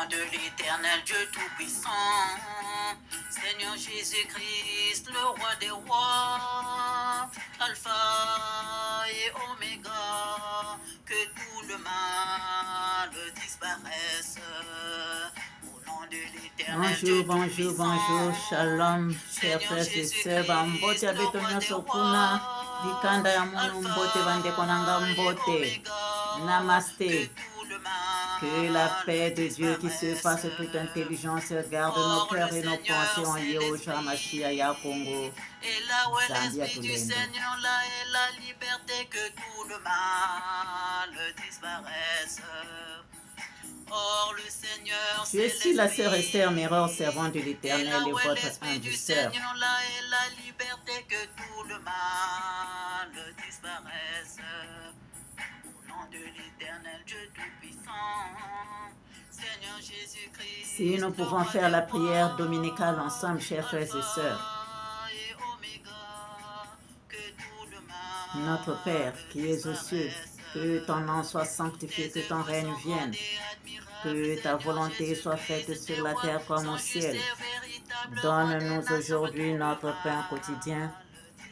nom de l'Éternel Dieu Tout-Puissant, Seigneur Jésus-Christ, le roi des rois, Alpha et Oméga, que tout le mal disparaisse. Au nom de l'Éternel Dieu Bonjour, bonjour, bonjour, Tout-Puissant, shalom, chers Seigneur frères et sœurs, bambote Jésus-Christ, le roi abetonyo des sokuna, rois, dikanda ya munu mbote bande konanga Alpha et mbote. Oméga, que Namaste. tout le Que la paix mal de Dieu qui disparaisse. surpasse toute intelligence garde nos Or le cœurs et nos pensées Seigneur en c'est Yehoshua l'Esprit, Mashiach Congo, et là où est Zambia l'Esprit du Tulendo. Seigneur, là est la liberté, que tout le mal disparaisse. Or le Seigneur Je c'est suis la sœur Esther l'Esprit, Méror, servante de et l'Éternel là et où est votre l'Esprit humble du sœur. Seigneur, là est la liberté, que tout le mal disparaisse. Au nom de l'Éternel Dieu Tout-Puissant, Seigneur Jésus-Christ, Si nous le pouvons roi faire des la prière dominicale rois, ensemble, chers frères et sœurs. Alpha et Oméga, que tout le Notre Père mal qui es aux cieux, disparaisse. que ton nom soit sanctifié, que Tes ton œuvres règne sont grandes vienne, et admirables, que ta Seigneur volonté soit faite Jésus-Christ, tes sur la voies terre comme au sont justes ciel. et véritables, roi des Donne-nous nations, que aujourd'hui tout le notre pain quotidien. mal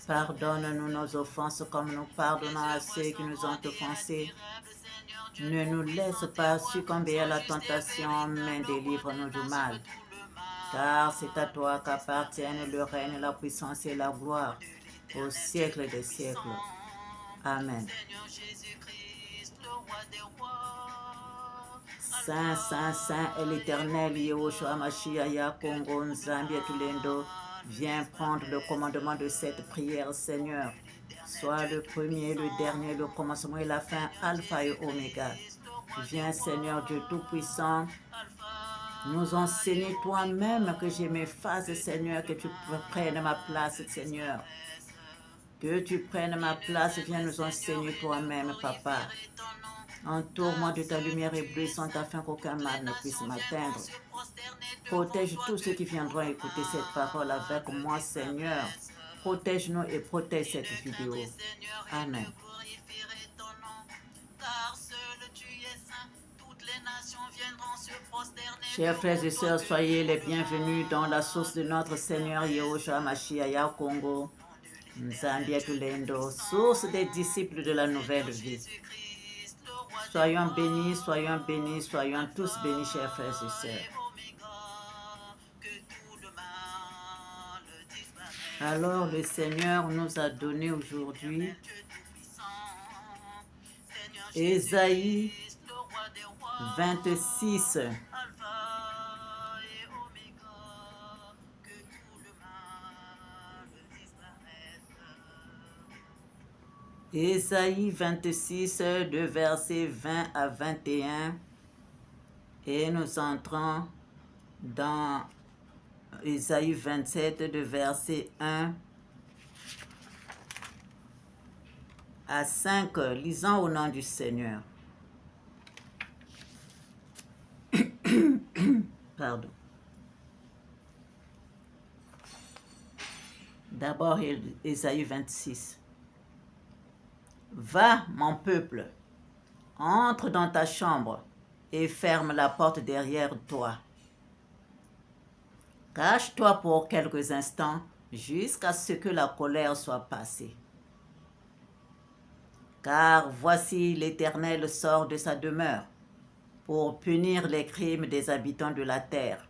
Pardonne-nous disparaisse. nos offenses comme nous Tes pardonnons à œuvres ceux qui sont nous ont grandes et offensés. admirables, Seigneur Dieu Ne nous laisse Tout-Puissant, tes pas voies succomber à sont la justes et tentation, mais véritables, roi délivre-nous des du nations, que mal. tout le Car c'est à mal toi qu'appartiennent le règne, disparaisse. la puissance et la Au nom gloire de au l'Éternel Dieu siècle des siècles. Tout-Puissant, Amen. Seigneur Jésus-Christ, le roi des rois, Saint, Saint, Saint est Alpha et l'Éternel, Yehoshua Oméga, Mashiach, que Congo, tout le Zambia, Tulendo. mal Viens prendre le disparaisse. commandement de cette prière, Au nom Seigneur. de l'Éternel Sois Dieu le premier, le dernier, le Tout-Puissant, commencement et la fin, Seigneur Alpha et Oméga. Jésus-Christ, le roi des Viens, Seigneur Dieu rois, Tout-Puissant, nous Alpha et enseigner toi-même que je Oméga, m'efface, que tout Seigneur, que le tu prennes ma place, mal Seigneur. disparaisse. Que tu prennes ma Il est place, vrai viens de nous Seigneur enseigner et de toi-même, Papa. glorifier ton nom, Entoure-moi car de ta seul lumière tu es éblouissante saint. afin qu'aucun Toutes les mal ne puisse nations viendront m'atteindre. se prosterner devant Protège toi, tous ceux que qui tout viendront le écouter cette parole avec mal moi, Seigneur. disparaisse. Protège-nous et protège Il cette ne craindrait vidéo. Seigneur et Amen. ne glorifierait ton nom, car seul tu es saint. Toutes les nations viendront se prosterner Chers frères devant et toi, sœurs, que soyez tout les le bienvenus dans la source de mal notre Seigneur disparaisse. Yehoshua Mashiach Congo, Au nom de l'Éternel Zambia Dieu Tulendo, source des Tout-Puissant, disciples de la nouvelle Seigneur vie. Jésus-Christ, le roi des Soyons bénis, soyons bénis, rois, soyons tous bénis, chers frères et Alpha sœurs. et Oméga, que tout le mal disparaisse. Alors le Seigneur nous a Au nom donné de aujourd'hui l'Éternel Dieu Tout-Puissant, Seigneur Ésaïe Jésus-Christ, le roi des rois, 26. Alpha et Oméga, que tout le mal disparaisse. Ésaïe 26, de versets 20 à 21. Et nous entrons dans Ésaïe 27, de versets 1 à 5. Lisons au nom du Seigneur. Pardon. D'abord, Ésaïe 26. Va, mon peuple, entre dans ta chambre et ferme la porte derrière toi. Cache-toi pour quelques instants jusqu'à ce que la colère soit passée. Car voici l'Éternel sort de sa demeure pour punir les crimes des habitants de la terre.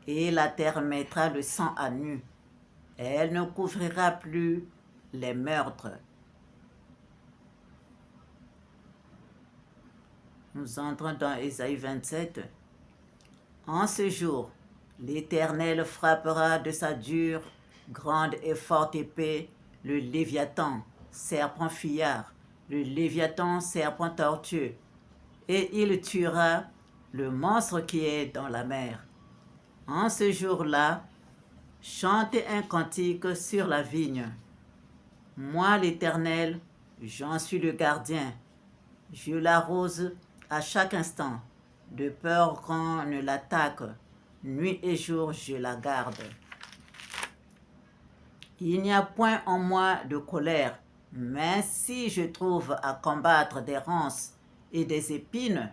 Et la terre mettra le sang à nu. Elle ne couvrira plus les meurtres. Nous entrons dans Ésaïe 27. En ce jour, l'Éternel frappera de sa dure, grande et forte épée le Léviathan, serpent fuyard, le Léviathan, serpent tortueux, et il tuera le monstre qui est dans la mer. En ce jour-là, chantez un cantique sur la vigne. Moi, l'Éternel, j'en suis le gardien. Je l'arrose à chaque instant, de peur qu'on ne l'attaque. Nuit et jour, je la garde. Il n'y a point en moi de colère, mais si je trouve à combattre des ronces et des épines,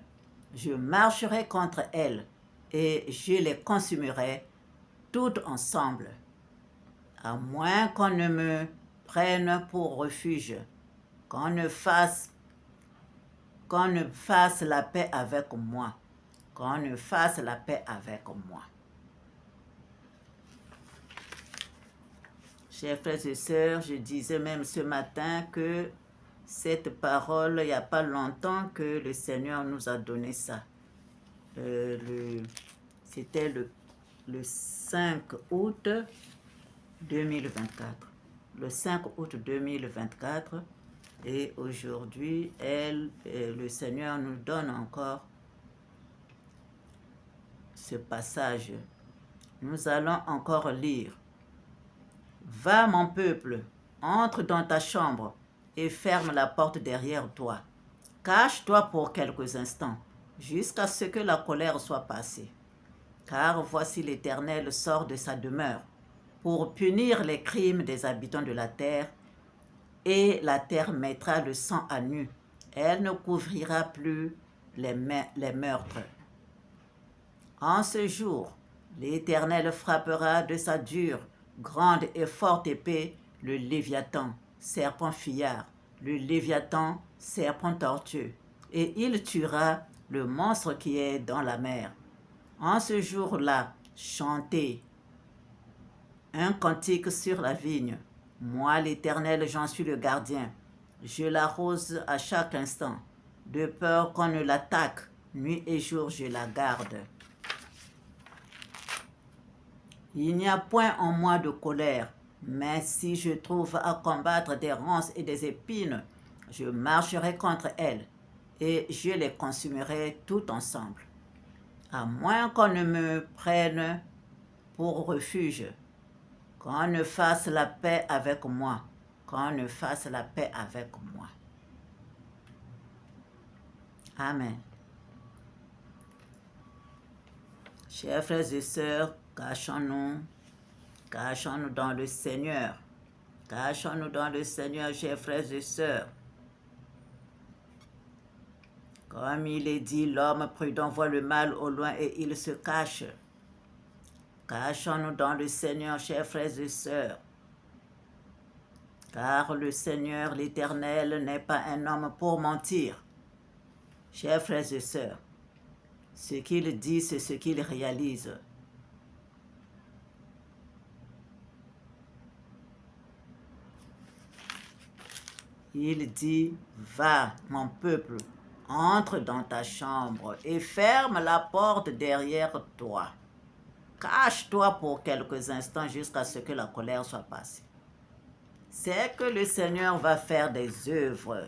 Je marcherai contre elles et je les consumerai toutes ensemble, à moins qu'on ne me prenne pour refuge, qu'on ne fasse la paix avec moi, qu'on ne fasse la paix avec moi. Chers frères et sœurs, je disais même ce matin que cette parole, il n'y a pas longtemps que le Seigneur nous a donné ça. C'était le 5 août 2024. Le 5 août 2024. Et aujourd'hui, le Seigneur nous donne encore ce passage. Nous allons encore lire. Va, mon peuple, entre dans ta chambre et ferme la porte derrière toi. Cache-toi pour quelques instants, jusqu'à ce que la colère soit passée. Car voici l'Éternel sort de sa demeure pour punir les crimes des habitants de la terre, et la terre mettra le sang à nu. Elle ne couvrira plus les meurtres. En ce jour, l'Éternel frappera de sa dure, grande et forte épée le Léviathan, serpent fuyard, le Léviathan, serpent tortueux, et il tuera le monstre qui est dans la mer. En ce jour-là, chantez un cantique sur la vigne. Moi, l'Éternel, j'en suis le gardien. Je l'arrose à chaque instant, de peur qu'on ne l'attaque. Nuit et jour, je la garde. Il n'y a point en moi de colère, mais si je trouve à combattre des ronces et des épines, je marcherai contre elles et je les consumerai tout ensemble. À moins qu'on ne me prenne pour refuge, qu'on ne fasse la paix avec moi, qu'on ne fasse la paix avec moi. Amen. Chers frères et sœurs, cachons-nous dans le Seigneur. Cachons-nous dans le Seigneur, chers frères et sœurs. Comme il est dit, l'homme prudent voit le mal au loin et il se cache. Cachons-nous dans le Seigneur, chers frères et sœurs. Car le Seigneur, l'Éternel, n'est pas un homme pour mentir. Chers frères et sœurs, ce qu'il dit, c'est ce qu'il réalise. Il dit, va, mon peuple, entre dans ta chambre et ferme la porte derrière toi. Cache-toi pour quelques instants jusqu'à ce que la colère soit passée. C'est que le Seigneur va faire des œuvres.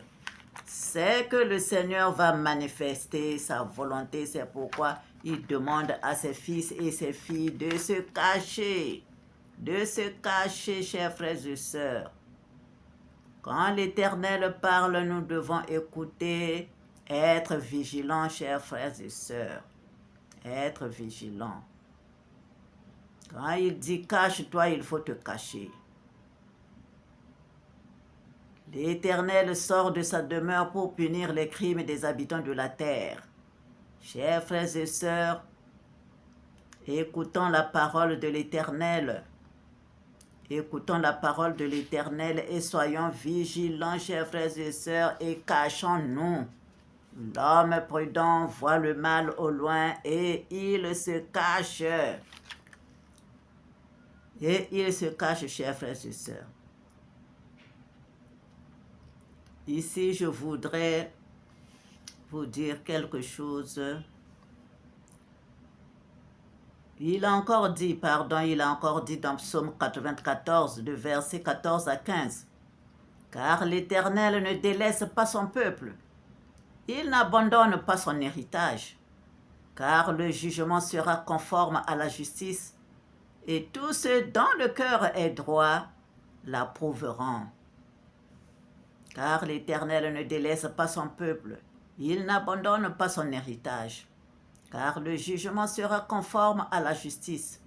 C'est que le Seigneur va manifester sa volonté. C'est pourquoi il demande à ses fils et ses filles de se cacher. De se cacher, chers frères et sœurs. Quand l'Éternel parle, nous devons écouter, être vigilants, chers frères et sœurs. Être vigilants. Quand il dit cache-toi, il faut te cacher. L'Éternel sort de sa demeure pour punir les crimes des habitants de la terre. Chers frères et sœurs, écoutons la parole de l'Éternel. Écoutons la parole de l'Éternel et soyons vigilants, chers frères et sœurs, et cachons-nous. L'homme prudent voit le mal au loin et il se cache. Et il se cache, chers frères et sœurs. Ici, je voudrais vous dire quelque chose. Il a encore dit dans Psaume 94, de versets 14 à 15. Car l'Éternel ne délaisse pas son peuple. Il n'abandonne pas son héritage. Car le jugement sera conforme à la justice. Et tous ceux dont le cœur est droit l'approuveront. Car l'Éternel ne délaisse pas son peuple. Il n'abandonne pas son héritage. Car le jugement sera conforme à la justice,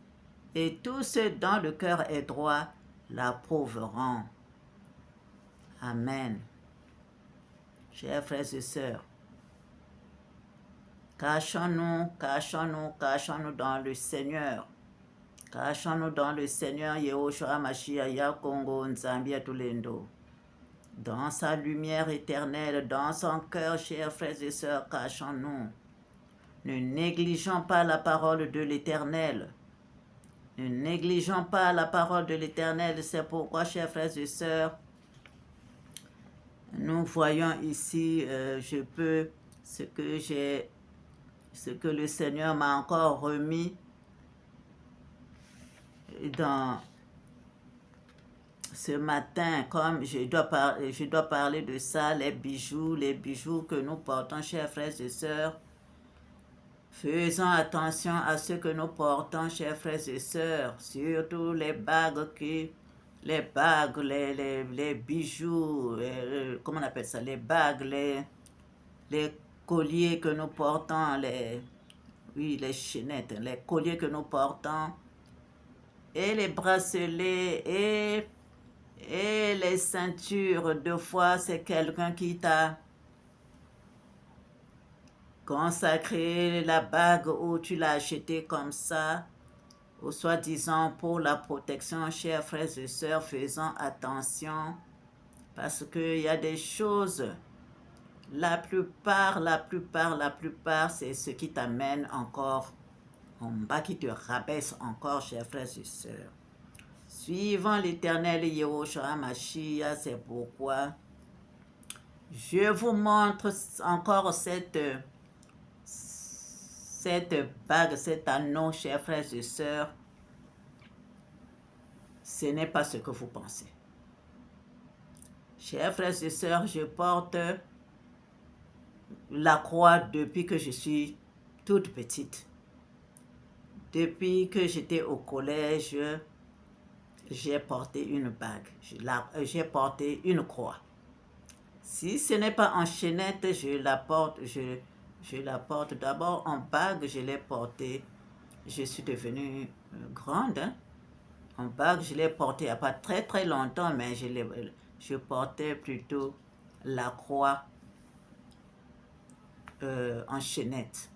et tous ceux dont le cœur est droit l'approuveront. Amen. Chers frères et sœurs, Cachons-nous, cachons-nous, cachons-nous dans le Seigneur. Cachons-nous dans le Seigneur Yehoshua Mashiach Kongo Nzambia Tulendo. Dans sa lumière éternelle, dans son cœur, chers frères et sœurs, cachons-nous. Ne négligeons pas la parole de l'Éternel. Ne négligeons pas la parole de l'Éternel. C'est pourquoi, chers frères et sœurs, nous voyons ici, ce que le Seigneur m'a encore remis dans ce matin, comme je dois parler de ça, les bijoux que nous portons, chers frères et sœurs. Faisons attention à ce que nous portons, chers frères et sœurs, surtout les bagues, les bijoux, comment on appelle ça, les bagues, les colliers que nous portons, les chaînettes, les colliers que nous portons, et les bracelets, et les ceintures. Deux fois, c'est quelqu'un qui t'a consacré la bague ou tu l'as acheté comme ça, ou soi-disant pour la protection. Chers frères et sœurs, faisons attention, parce qu'il y a des choses, la plupart, c'est ce qui t'amène encore en bas, qui te rabaisse encore, chers frères et sœurs. Suivant l'Éternel Yehoshua Mashiach, c'est pourquoi je vous montre encore cette bague, cet anneau, chers frères et sœurs. Ce n'est pas ce que vous pensez. Chers frères et sœurs, je porte la croix depuis que je suis toute petite. Depuis que j'étais au collège, j'ai porté une bague, j'ai porté une croix. Si ce n'est pas en chaînette, je la porte d'abord en bague, je l'ai portée. Je suis devenue grande. Hein? En bague, je l'ai portée il n'y a pas très très longtemps, mais je portais plutôt la croix en chaînette.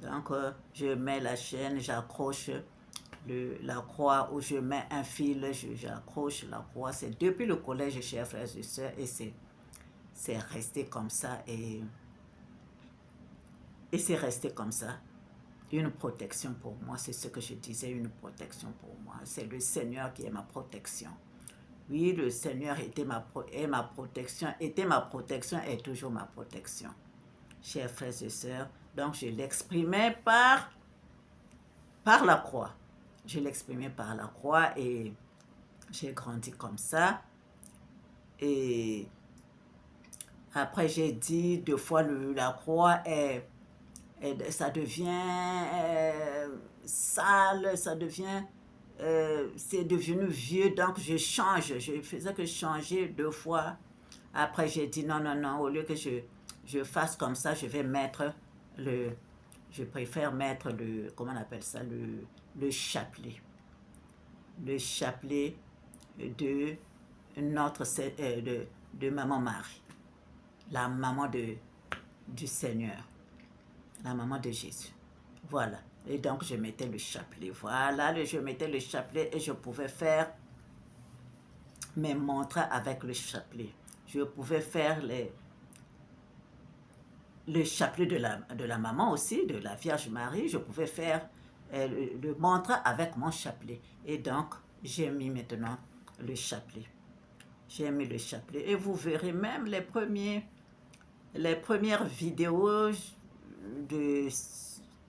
Donc, je mets la chaîne, j'accroche la croix, ou je mets un fil, j'accroche la croix. C'est depuis le collège, chers frères et sœurs, et c'est resté comme ça, et c'est resté comme ça. Une protection pour moi, c'est ce que je disais, une protection pour moi. C'est le Seigneur qui est ma protection. Oui, le Seigneur était ma protection, est toujours ma protection. Chers frères et sœurs, donc je l'exprimais par la croix. Je l'exprimais par la croix, et j'ai grandi comme ça. Et après, j'ai dit, deux fois, la croix ça devient sale, ça devient, c'est devenu vieux, donc je change. Je faisais que changer deux fois. Après, j'ai dit non, au lieu que je fasse comme ça, je préfère mettre comment on appelle ça, le chapelet. Le chapelet de de Maman Marie, la maman du Seigneur, la maman de Jésus. Voilà. Et donc, je mettais le chapelet. Voilà, je mettais le chapelet, et je pouvais faire mes montres avec le chapelet. Je pouvais faire le chapelet de la maman aussi, de la Vierge Marie. Je pouvais faire le montre avec mon chapelet. Et donc, j'ai mis maintenant le chapelet. J'ai mis le chapelet. Et vous verrez même les premières vidéos de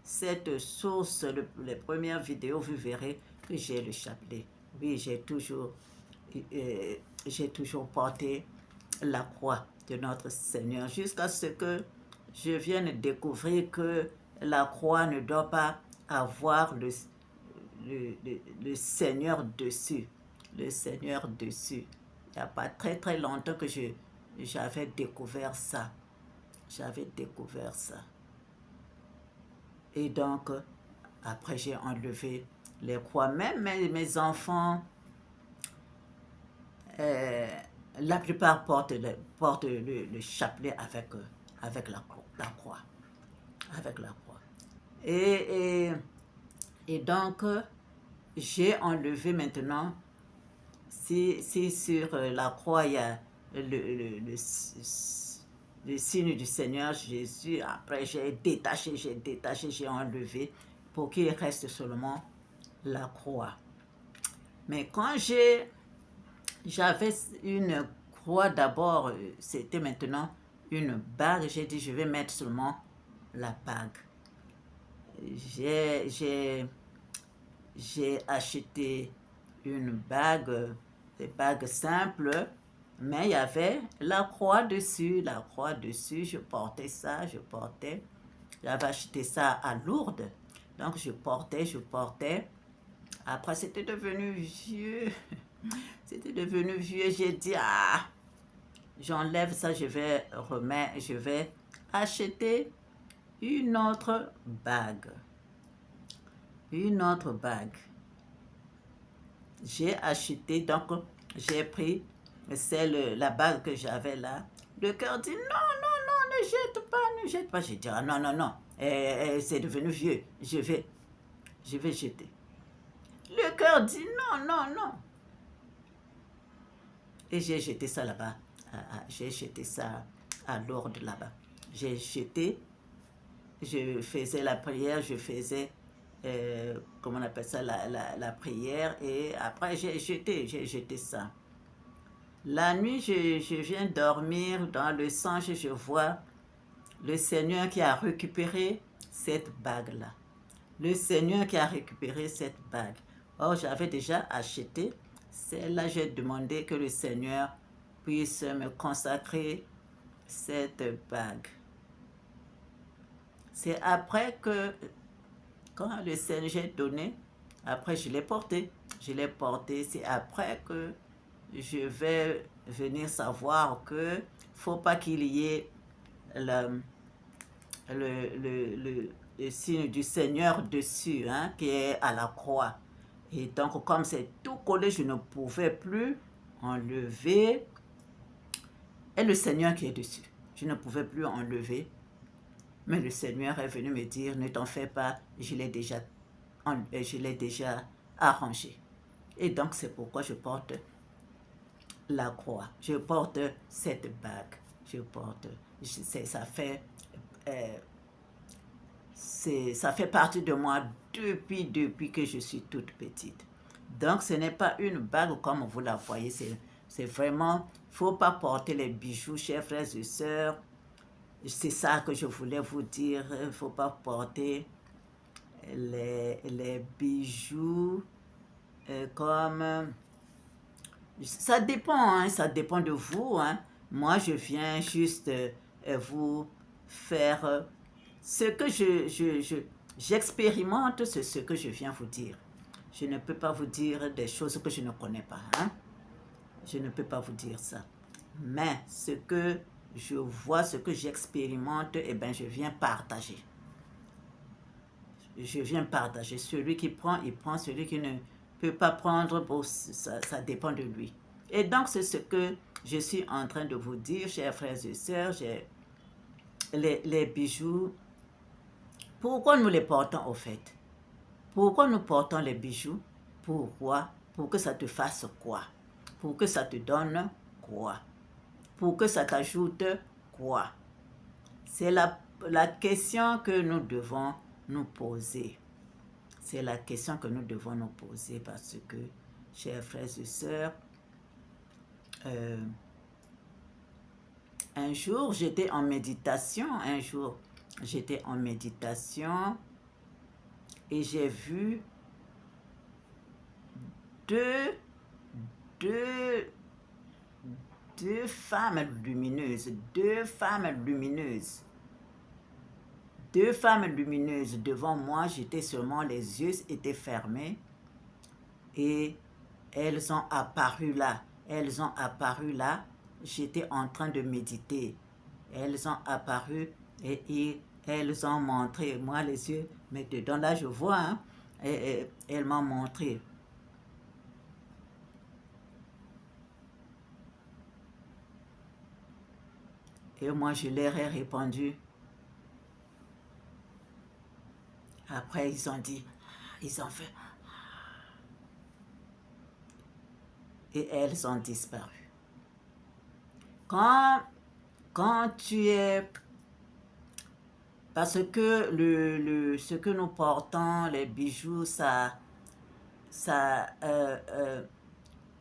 cette source, les premières vidéos, vous verrez que j'ai le chapelet. Oui, j'ai toujours porté la croix de notre Seigneur, jusqu'à ce que je vienne découvrir que la croix ne doit pas avoir le Seigneur dessus. Le Seigneur dessus. Il n'y a pas très très longtemps que j'avais découvert ça. Et donc, après j'ai enlevé les croix. Même mes enfants, la plupart portent le chapelet avec la croix. Avec la croix. Et, et, et donc, j'ai enlevé maintenant, si sur la croix, il y a le signe du Seigneur Jésus, après j'ai détaché, j'ai enlevé pour qu'il reste seulement la croix. Mais quand j'avais une croix d'abord, c'était maintenant une bague, j'ai dit je vais mettre seulement la bague. J'ai acheté une bague, des bagues simples, mais il y avait la croix dessus. La croix dessus, je portais ça, J'avais acheté ça à Lourdes. Donc je portais. Après, c'était devenu vieux. C'était devenu vieux. J'ai dit, ah, j'enlève ça, je vais acheter une autre bague. Une autre bague. J'ai acheté, donc j'ai pris la bague que j'avais là. Le cœur dit, non, non, non, ne jette pas, ne jette pas. J'ai dit, ah, non, non, non, c'est devenu vieux, je vais jeter. Le cœur dit, non, non, non. Et j'ai jeté ça là-bas, j'ai jeté ça à Lourdes là-bas. J'ai jeté, je faisais la prière, comment on appelle ça, la prière, et après j'ai jeté ça. La nuit, je viens dormir dans le songe, je vois le Seigneur qui a récupéré cette bague-là. Le Seigneur qui a récupéré cette bague. Or, j'avais déjà acheté celle-là. J'ai demandé que le Seigneur puisse me consacrer cette bague. C'est après que, quand le Seigneur j'ai donné, après je l'ai porté. C'est après que je vais venir savoir que faut pas qu'il y ait le, le signe du Seigneur dessus, hein, qui est à la croix. Et donc, comme c'est tout collé, je ne pouvais plus enlever. Et le Seigneur qui est dessus, je ne pouvais plus enlever. Mais le Seigneur est venu me dire, ne t'en fais pas, je l'ai déjà arrangé. Et donc, c'est pourquoi je porte la croix. Je porte cette bague. Ça fait partie de moi depuis que je suis toute petite. Donc, ce n'est pas une bague comme vous la voyez. C'est vraiment, il ne faut pas porter les bijoux, chers frères et sœurs. C'est ça que je voulais vous dire. Il ne faut pas porter les bijoux comme... Ça dépend, hein, ça dépend de vous. Hein. Moi, je viens juste vous faire ce que j'expérimente, c'est ce que je viens vous dire. Je ne peux pas vous dire des choses que je ne connais pas. Hein. Je ne peux pas vous dire ça. Mais ce que je vois, ce que j'expérimente, eh bien, je viens partager. Je viens partager. Celui qui prend, il prend. Celui qui ne peut pas prendre, bon, ça dépend de lui. Et donc, c'est ce que je suis en train de vous dire, chers frères et sœurs. Les bijoux, pourquoi nous les portons au fait? Pourquoi nous portons les bijoux? Pourquoi? Pour que ça te fasse quoi? Pour que ça te donne quoi? Pour que ça t'ajoute quoi? C'est la question que nous devons nous poser. C'est la question que nous devons nous poser parce que, chers frères et sœurs, un jour j'étais en méditation, et j'ai vu deux femmes lumineuses, deux femmes lumineuses devant moi. J'étais seulement, les yeux étaient fermés et elles ont apparu là. J'étais en train de méditer. Elles ont apparu et elles ont montré, moi les yeux, mais dedans là je vois, hein, et elles m'ont montré. Et moi je leur ai répondu, Après, ils ont dit, ils ont fait, et elles ont disparu. Quand tu es... Parce que ce que nous portons, les bijoux, ça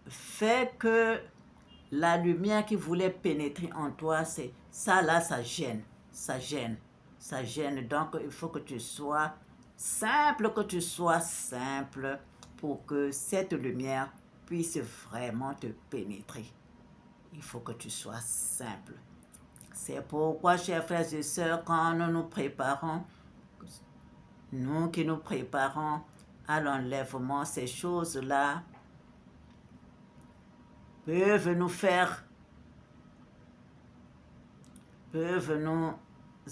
fait que la lumière qui voulait pénétrer en toi, c'est ça là, ça gêne. Donc, il faut que tu sois simple, pour que cette lumière puisse vraiment te pénétrer. Il faut que tu sois simple. C'est pourquoi, chers frères et sœurs, quand nous qui nous préparons à l'enlèvement, ces choses-là peuvent nous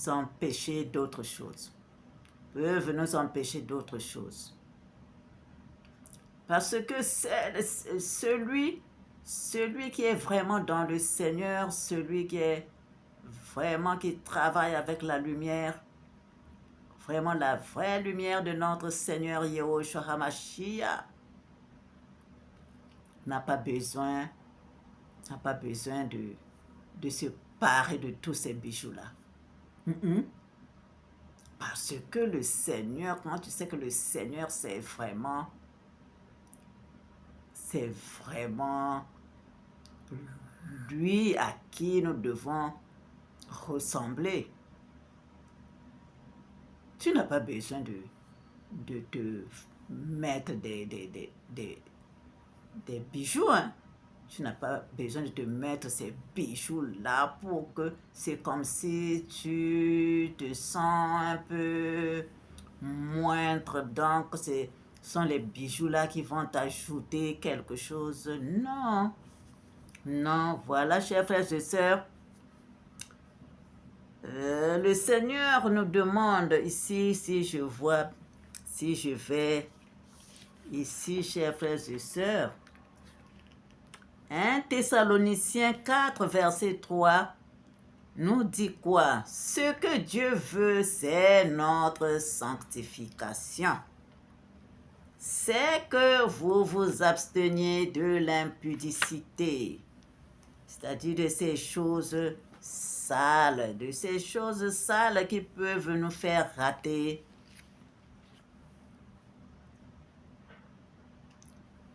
empêcher d'autres choses. Parce que celui qui est vraiment dans le Seigneur, celui qui est vraiment qui travaille avec la lumière, vraiment la vraie lumière de notre Seigneur Yahushua HaMashiach, n'a pas besoin de se parer de tous ces bijoux-là. Parce que le Seigneur, quand tu sais que le Seigneur, c'est vraiment lui à qui nous devons ressembler. Tu n'as pas besoin de te mettre des bijoux, hein. Tu n'as pas besoin de te mettre ces bijoux-là pour que c'est comme si tu te sens un peu moindre. Donc, ce sont les bijoux-là qui vont t'ajouter quelque chose. Non, voilà, chers frères et sœurs. Le Seigneur nous demande ici, si je vais ici, chers frères et sœurs, 1 Thessaloniciens 4, verset 3, nous dit quoi? Ce que Dieu veut, c'est notre sanctification. C'est que vous vous absteniez de l'impudicité, c'est-à-dire de ces choses sales, qui peuvent nous faire rater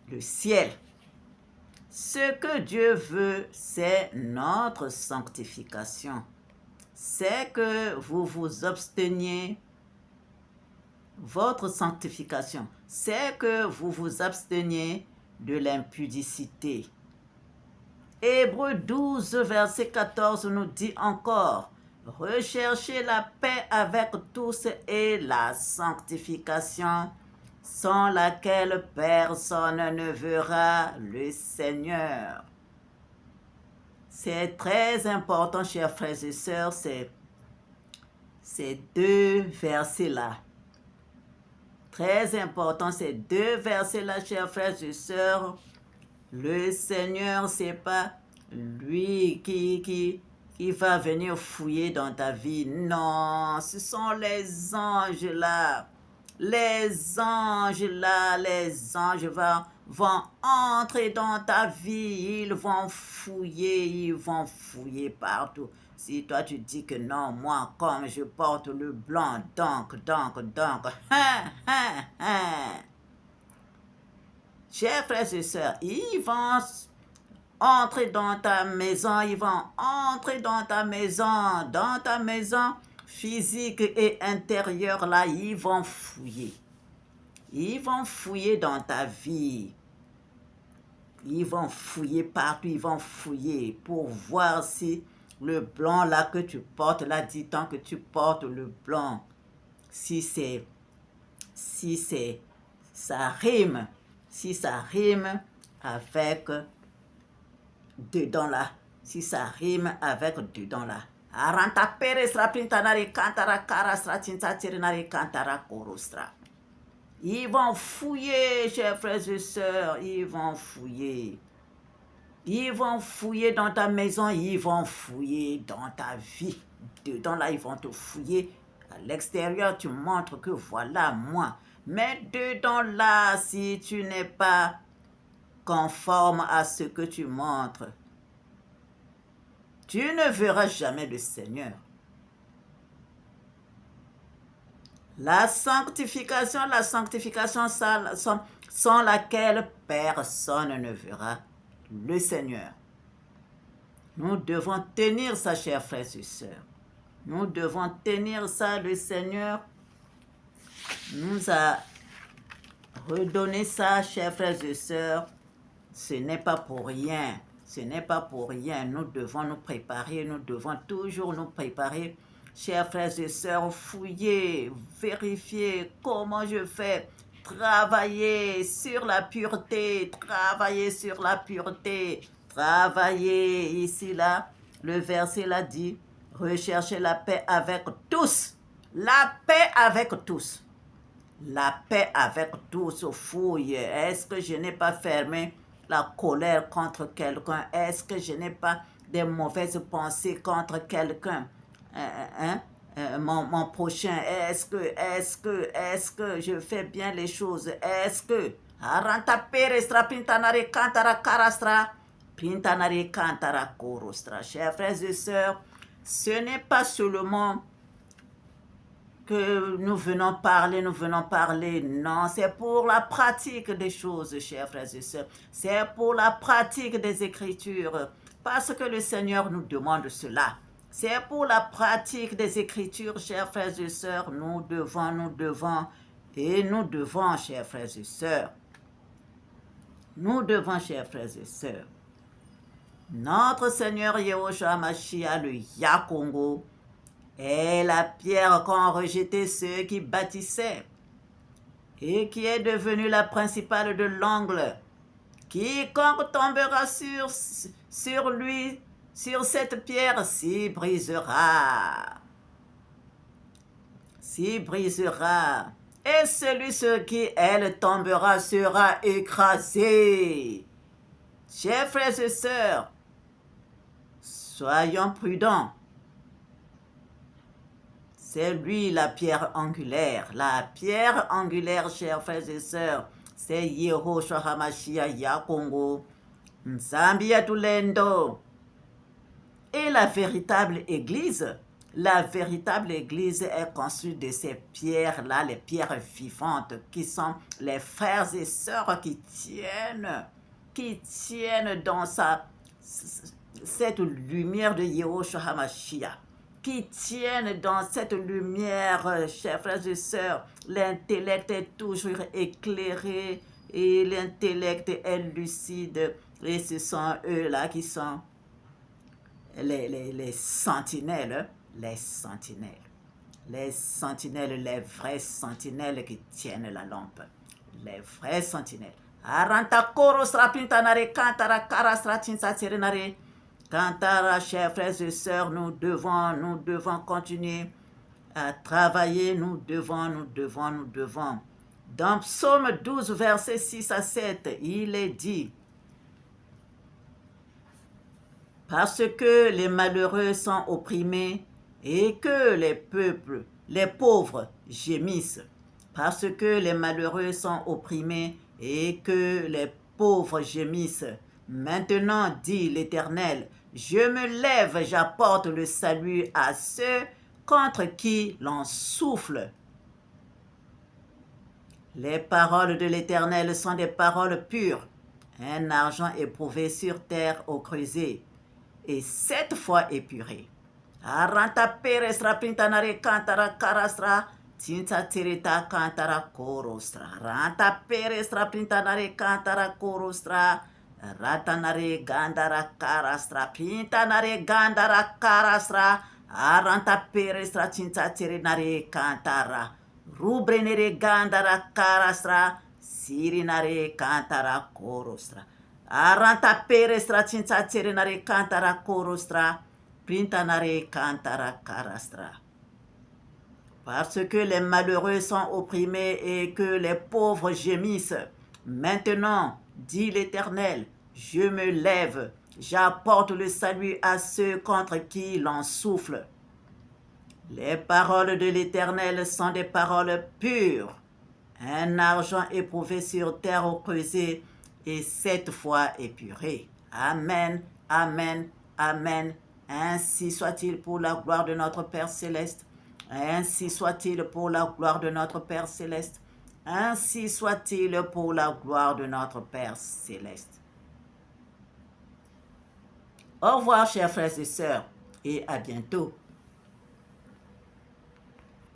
le ciel. Ce que Dieu veut, c'est notre sanctification. C'est que vous vous absteniez, votre sanctification, c'est que vous vous absteniez de l'impudicité. Hébreux 12, verset 14 nous dit encore, recherchez la paix avec tous et la sanctification, sans laquelle personne ne verra le Seigneur. C'est très important, chers frères et sœurs, ces deux versets-là. Très important, ces deux versets-là, chers frères et sœurs. Le Seigneur, c'est pas lui qui va venir fouiller dans ta vie. Non, ce sont les anges là. Les anges vont entrer dans ta vie. Ils vont fouiller partout. Si toi tu dis que non, moi comme je porte le blanc, donc. Chers frères et sœurs, ils vont entrer dans ta maison, dans ta maison physique et intérieure, là, ils vont fouiller. Ils vont fouiller dans ta vie. Ils vont fouiller partout, ils vont fouiller pour voir si le blanc là que tu portes, là, dit-on que tu portes le blanc, si ça rime avec dedans là, si ça rime avec dedans là. Aranta perestra pintanari kantara karastra tintatirnari kantara korostra. Ils vont fouiller, chers frères et sœurs, ils vont fouiller. Ils vont fouiller dans ta maison, ils vont fouiller dans ta vie. Dedans là, ils vont te fouiller à l'extérieur, tu montres que voilà moi. Mais dedans là, si tu n'es pas conforme à ce que tu montres, tu ne verras jamais le Seigneur. La sanctification, sans laquelle personne ne verra le Seigneur. Nous devons tenir ça, chers frères et sœurs. Nous devons tenir ça. Le Seigneur nous a redonné ça, chers frères et sœurs. Ce n'est pas pour rien. Ce n'est pas pour rien. Nous devons nous préparer. Nous devons toujours nous préparer. Chers frères et sœurs, fouillez, vérifiez comment je fais. Travaillez sur la pureté. Travaillez sur la pureté. Travaillez ici, là. Le verset l'a dit. Recherchez la paix avec tous. La paix avec tous. La paix avec tous. Fouille. Est-ce que je n'ai pas fermé la colère contre quelqu'un? Est-ce que je n'ai pas des mauvaises pensées contre quelqu'un? Mon prochain, est-ce que je fais bien les choses? Est-ce que Aranta perestra pintanare cantara carastra pintanare cantara corostra. Chers frères et sœurs, ce n'est pas seulement que nous venons parler, non, c'est pour la pratique des choses, chers frères et sœurs, c'est pour la pratique des Écritures, parce que le Seigneur nous demande cela. C'est pour la pratique des Écritures, chers frères et sœurs, nous devons, chers frères et sœurs. Nous devons, chers frères et sœurs. Notre Seigneur Yahushua Mashiach, le Yakongo, est la pierre qu'ont rejeté ceux qui bâtissaient et qui est devenue la principale de l'angle. Quiconque tombera sur lui, sur cette pierre, s'y brisera. S'y brisera. Et celui sur qui elle tombera sera écrasé. Chers frères et sœurs, soyons prudents. C'est lui la pierre angulaire. La pierre angulaire, chers frères et sœurs, c'est Yahushua HaMashiach Yakongo, Nzambi Yatulendo. Et la véritable église est construite de ces pierres-là, les pierres vivantes, qui sont les frères et sœurs qui tiennent dans cette lumière de Yahushua HaMashiach, qui tiennent dans cette lumière, chers frères et sœurs. L'intellect est toujours éclairé et l'intellect est lucide. Et ce sont eux-là qui sont les sentinelles, les vraies sentinelles qui tiennent la lampe, les vraies sentinelles. Aranta korosra pintanare kantara karasra tinsatsirenare kantara. Chers frères et sœurs, nous devons continuer à travailler, nous devons. Dans Psaume 12, versets 6 à 7, il est dit: parce que les malheureux sont opprimés et que les pauvres gémissent. Parce que les malheureux sont opprimés et que les pauvres gémissent. Maintenant, dit l'Éternel, je me lève, j'apporte le salut à ceux contre qui l'on souffle. Les paroles de l'Éternel sont des paroles pures, un argent éprouvé sur terre au creuset, et 7 fois épuré. Aranta perestra pintanare cantara carastra tinta tirita cantara corostra. Ranta perestra pintanare cantara corostra. Ratanare gandara carastra pintanare gandara carastra. Aranta perestra tinta tirinare cantara. Rubrenere gandara carastra. Sirinare cantara corostra. Aranta perestra cinta tirinare cantara corostra, printanare cantara carastra. Parce que les malheureux sont opprimés et que les pauvres gémissent. Maintenant, dit l'Éternel, je me lève, j'apporte le salut à ceux contre qui l'on souffle. Les paroles de l'Éternel sont des paroles pures, un argent éprouvé sur terre au creuset et 7 fois épuré. Amen, amen, amen. Ainsi soit-il pour la gloire de notre Père céleste. Ainsi soit-il pour la gloire de notre Père céleste. Ainsi soit-il pour la gloire de notre Père céleste. Au revoir, chers frères et sœurs, et à bientôt.